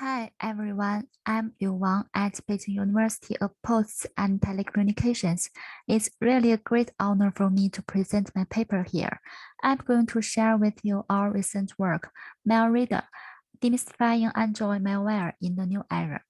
Hi everyone, I'm Yu Wang at Beijing University of Posts and Telecommunications. It's really a great honor for me to present my paper here. I'm going to share with you our recent work, MalRadar, Demystifying Android Malware in the New Era.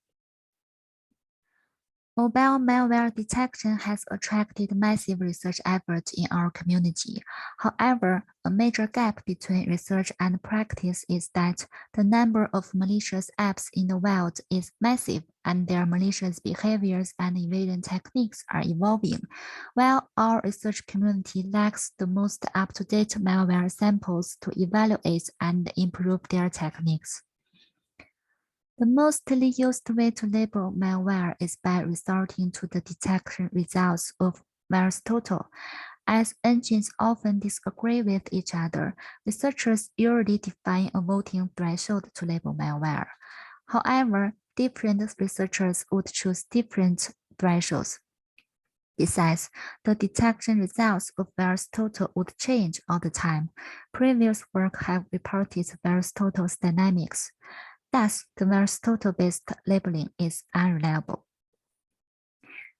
Mobile malware detection has attracted massive research efforts in our community. However, a major gap between research and practice is that the number of malicious apps in the wild is massive and their malicious behaviors and evasion techniques are evolving, while our research community lacks the most up-to-date malware samples to evaluate and improve their techniques. The mostly used way to label malware is by resorting to the detection results of VirusTotal. As engines often disagree with each other, researchers usually define a voting threshold to label malware. However, different researchers would choose different thresholds. Besides, the detection results of VirusTotal would change all the time. Previous work have reported VirusTotal's dynamics. Thus, the VirusTotal-based labeling is unreliable.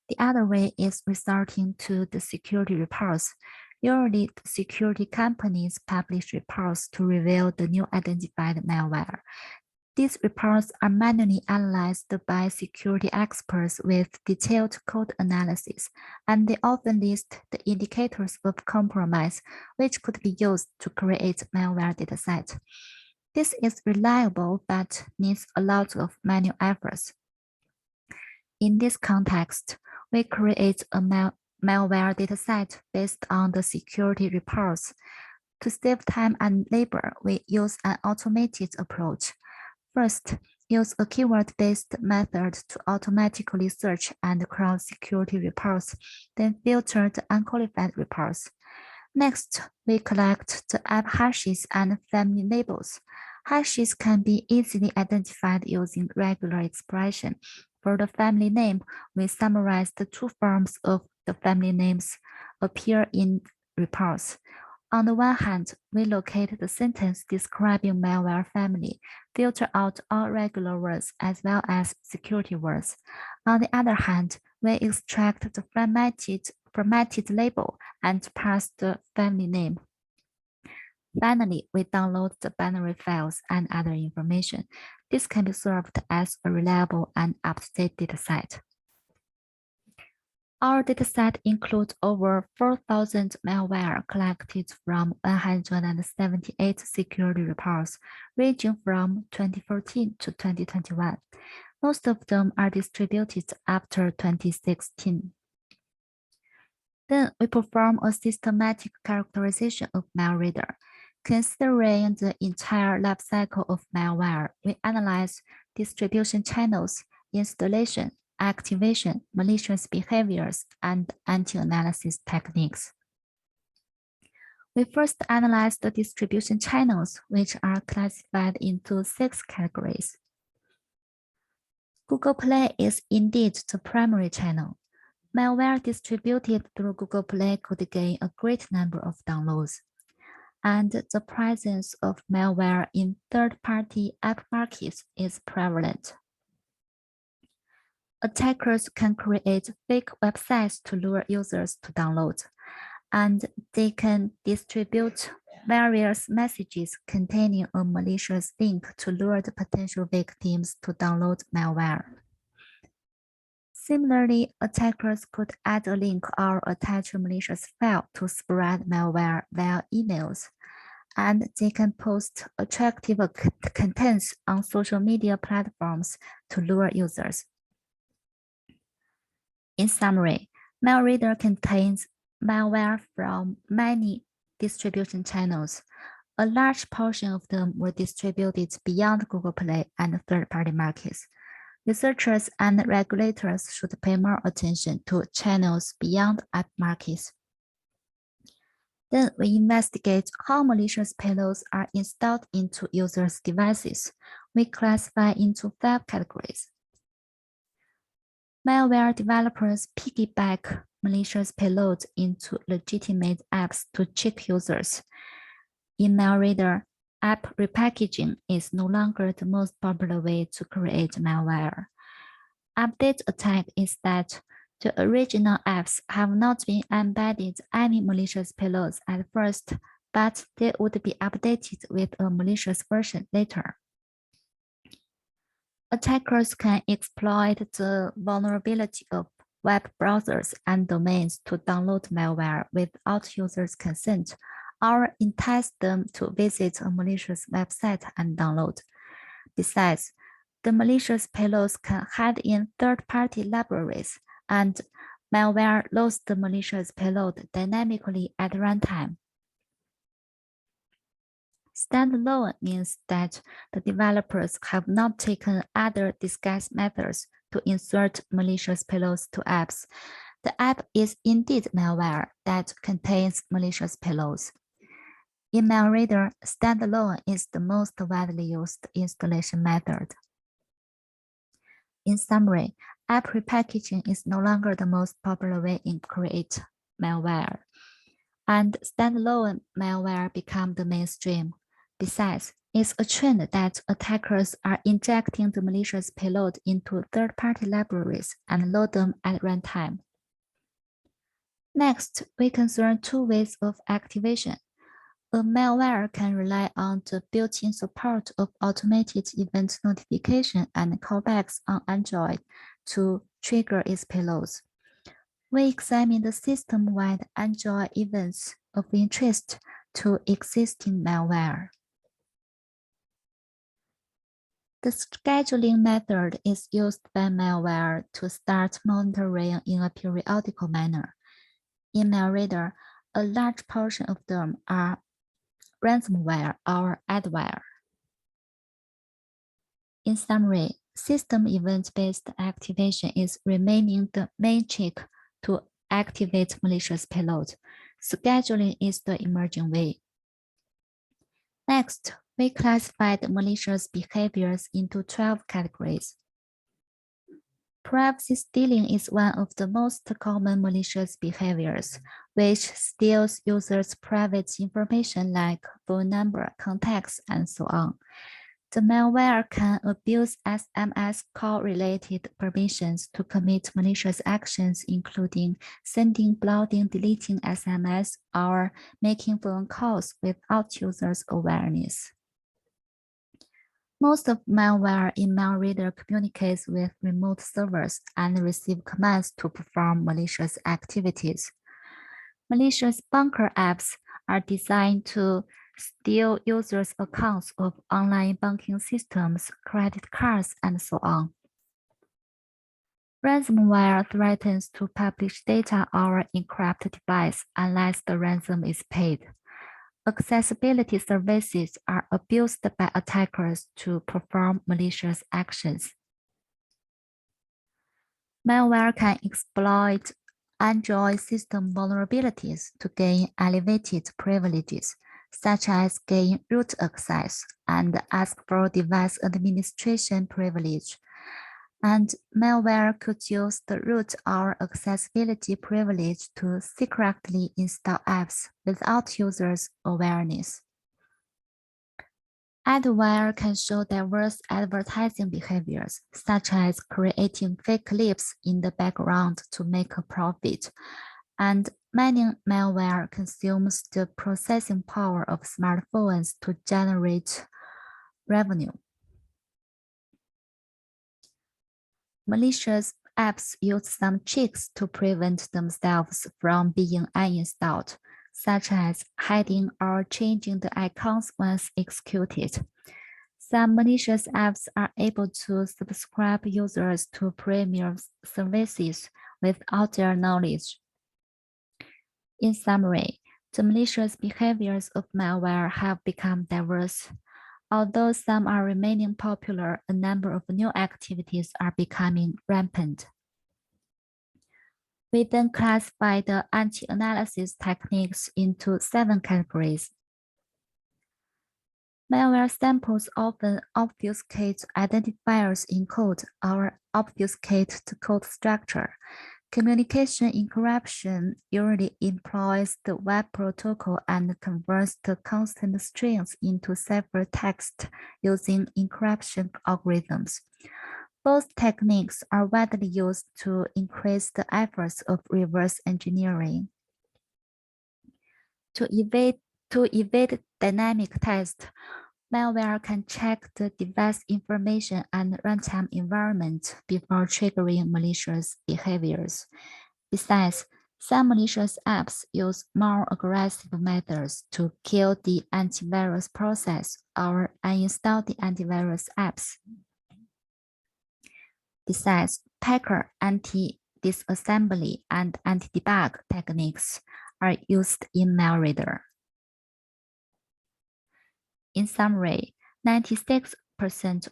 The other way is resorting to the security reports. Usually, the security companies publish reports to reveal the new identified malware. These reports are manually analyzed by security experts with detailed code analysis, and they often list the indicators of compromise, which could be used to create malware dataset. This is reliable but needs a lot of manual efforts. In this context, we create a malware dataset based on the security reports. To save time and labor, we use an automated approach. First, use a keyword-based method to automatically search and crawl security reports, then filter the unqualified reports. Next, we collect the app hashes and family labels. Hashes can be easily identified using regular expression. For the family name, we summarize the two forms of the family names appear in reports. On the one hand, we locate the sentence describing malware family, filter out all regular words as well as security words. On the other hand, we extract the formatted label and parse the family name. Finally, we download the binary files and other information. This can be served as a reliable and up-to-date dataset. Our dataset includes over 4,000 malware collected from 178 security reports, ranging from 2014 to 2021. Most of them are distributed after 2016. Then we perform a systematic characterization of MalRadar. Considering the entire life cycle of malware, we analyze distribution channels, installation, activation, malicious behaviors, and anti-analysis techniques. We first analyze the distribution channels, which are classified into 6 categories. Google Play is indeed the primary channel. Malware distributed through Google Play could gain a great number of downloads. And the presence of malware in third-party app markets is prevalent. Attackers can create fake websites to lure users to download, and they can distribute various messages containing a malicious link to lure the potential victims to download malware. Similarly, attackers could add a link or attach a malicious file to spread malware via emails, and they can post attractive contents on social media platforms to lure users. In summary, MalRadar contains malware from many distribution channels. A large portion of them were distributed beyond Google Play and third-party markets. Researchers and regulators should pay more attention to channels beyond app markets. Then we investigate how malicious payloads are installed into users' devices. We classify into 5 categories. Malware developers piggyback malicious payloads into legitimate apps to trick users. In MalRadar, App repackaging is no longer the most popular way to create malware. Update attack is that the original apps have not been embedded any malicious payloads at first, but they would be updated with a malicious version later. Attackers can exploit the vulnerability of web browsers and domains to download malware without users' consent, or entice them to visit a malicious website and download. Besides, the malicious payloads can hide in third-party libraries, and malware loads the malicious payload dynamically at runtime. Standalone means that the developers have not taken other disguise methods to insert malicious payloads to apps. The app is indeed malware that contains malicious payloads. In MalRadar, standalone is the most widely used installation method. In summary, app repackaging is no longer the most popular way to create malware, and standalone malware become the mainstream. Besides, it's a trend that attackers are injecting the malicious payload into third-party libraries and load them at runtime. Next, we consider two ways of activation. A malware can rely on the built-in support of automated event notification and callbacks on Android to trigger its payloads. We examine the system-wide Android events of interest to existing malware. The scheduling method is used by malware to start monitoring in a periodical manner. In MalRadar, a large portion of them are ransomware or adware. In summary, system event-based activation is remaining the main trick to activate malicious payloads. Scheduling is the emerging way. Next, we classified malicious behaviors into 12 categories. Privacy stealing is one of the most common malicious behaviors, which steals users' private information like phone number, contacts, and so on. The malware can abuse SMS call-related permissions to commit malicious actions, including sending, blocking, deleting SMS, or making phone calls without users' awareness. Most of malware in MalRadar communicates with remote servers and receives commands to perform malicious activities. Malicious bunker apps are designed to steal users' accounts of online banking systems, credit cards, and so on. Ransomware threatens to publish data or encrypt device unless the ransom is paid. Accessibility services are abused by attackers to perform malicious actions. Malware can exploit Android system vulnerabilities to gain elevated privileges, such as gain root access and ask for device administration privilege. And malware could use the root or accessibility privilege to secretly install apps without users' awareness. Adware can show diverse advertising behaviors, such as creating fake clips in the background to make a profit. And many malware consumes the processing power of smartphones to generate revenue. Malicious apps use some tricks to prevent themselves from being uninstalled, such as hiding or changing the icons once executed. Some malicious apps are able to subscribe users to premium services without their knowledge. In summary, the malicious behaviors of malware have become diverse. Although some are remaining popular, a number of new activities are becoming rampant. We then classify the anti-analysis techniques into 7 categories. Malware samples often obfuscate identifiers in code or obfuscate the code structure. Communication encryption usually employs the web protocol and converts the constant strings into ciphertext using encryption algorithms. Both techniques are widely used to increase the efforts of reverse engineering. To evade dynamic tests, malware can check the device information and runtime environment before triggering malicious behaviors. Besides, some malicious apps use more aggressive methods to kill the antivirus process or uninstall the antivirus apps. Besides, packer anti-disassembly and anti-debug techniques are used in MalRadar. In summary, 96%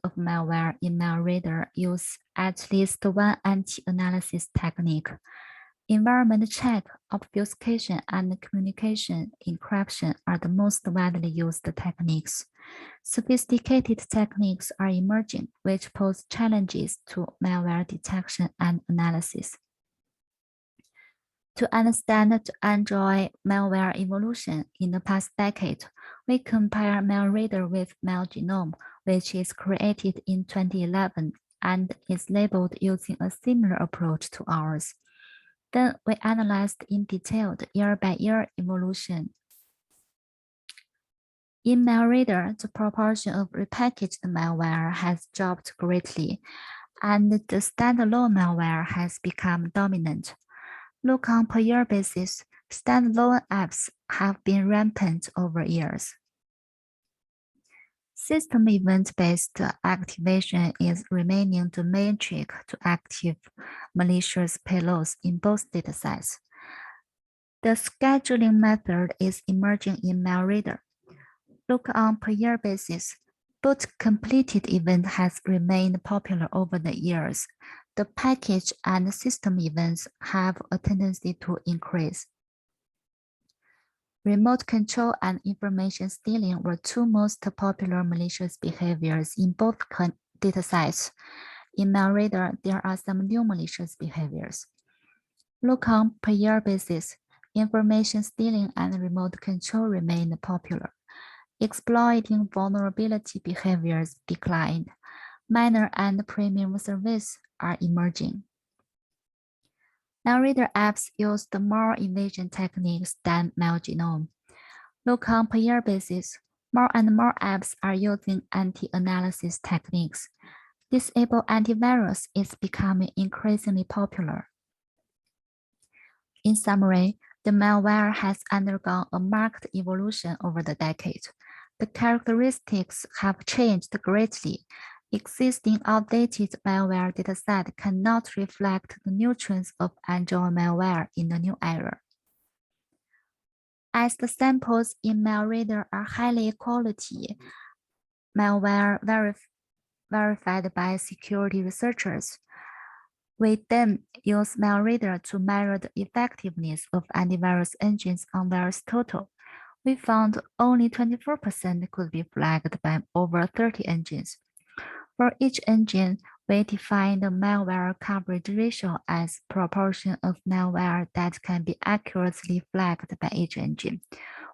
of malware in MalRadar use at least one anti-analysis technique. Environment check, obfuscation, and communication encryption are the most widely used techniques. Sophisticated techniques are emerging, which pose challenges to malware detection and analysis. To understand the Android malware evolution in the past decade, we compare MalRadar with MalGenome, which is created in 2011 and is labeled using a similar approach to ours. Then we analyzed in detail the year-by-year evolution. In MalRadar, the proportion of repackaged malware has dropped greatly, and the standalone malware has become dominant. Look on per year basis, standalone apps have been rampant over years. System event-based activation is remaining the main trick to active malicious payloads in both datasets. The scheduling method is emerging in MalRadar. Look on per year basis, boot completed event has remained popular over the years. The package and system events have a tendency to increase. Remote control and information stealing were two most popular malicious behaviors in both datasets. In MalRadar, there are some new malicious behaviors. Look on per year basis, information stealing and remote control remain popular. Exploiting vulnerability behaviors declined. Minor and premium service are emerging. MalRadar apps use the more evasion techniques than MalGenome. Look on per year basis, more and more apps are using anti-analysis techniques. Disable antivirus is becoming increasingly popular. In summary, the malware has undergone a marked evolution over the decade. The characteristics have changed greatly. Existing outdated malware dataset cannot reflect the new trends of Android malware in the new era. As the samples in MalRadar are highly quality malware verified by security researchers, we then use MalRadar to measure the effectiveness of antivirus engines on VirusTotal. We found only 24% could be flagged by over 30 engines. For each engine, we define the malware coverage ratio as proportion of malware that can be accurately flagged by each engine.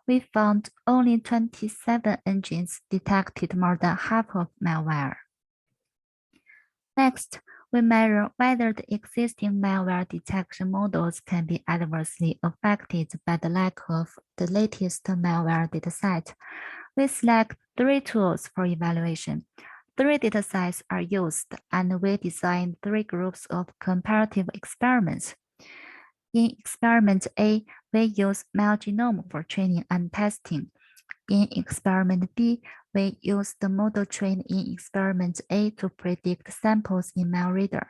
We found only 27 engines detected more than half of malware. Next, we measure whether the existing malware detection models can be adversely affected by the lack of the latest malware dataset. We select 3 tools for evaluation. 3 datasets are used, and we design 3 groups of comparative experiments. In experiment A, we use MalGenome for training and testing. In experiment B, we use the model trained in experiment A to predict samples in MalRadar.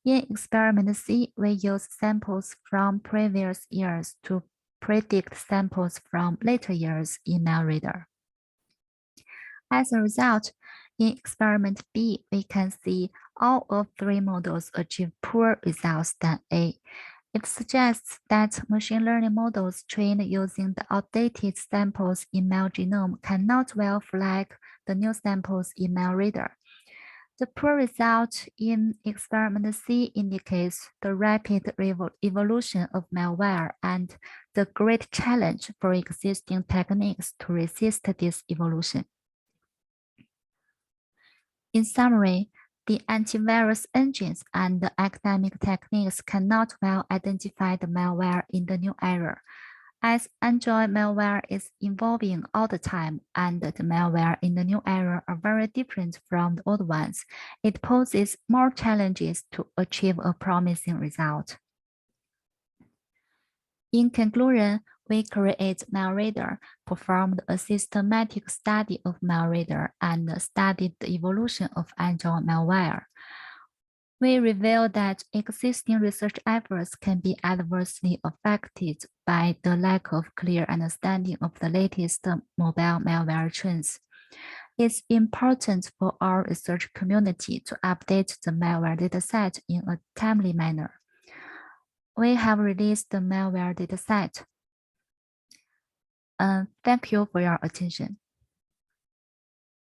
In experiment C, we use samples from previous years to predict samples from later years in MalRadar. As a result, in experiment B, we can see all of 3 models achieve poorer results than A. It suggests that machine learning models trained using the outdated samples in MalGenome cannot well flag the new samples in MalRadar. The poor result in experiment C indicates the rapid evolution of malware and the great challenge for existing techniques to resist this evolution. In summary, the antivirus engines and the academic techniques cannot well identify the malware in the new era. As Android malware is evolving all the time and the malware in the new era are very different from the old ones, it poses more challenges to achieve a promising result. In conclusion, we create MalRadar, performed a systematic study of MalRadar, and studied the evolution of Android malware. We revealed that existing research efforts can be adversely affected by the lack of clear understanding of the latest mobile malware trends. It's important for our research community to update the malware dataset in a timely manner. We have released the malware dataset. Thank you for your attention.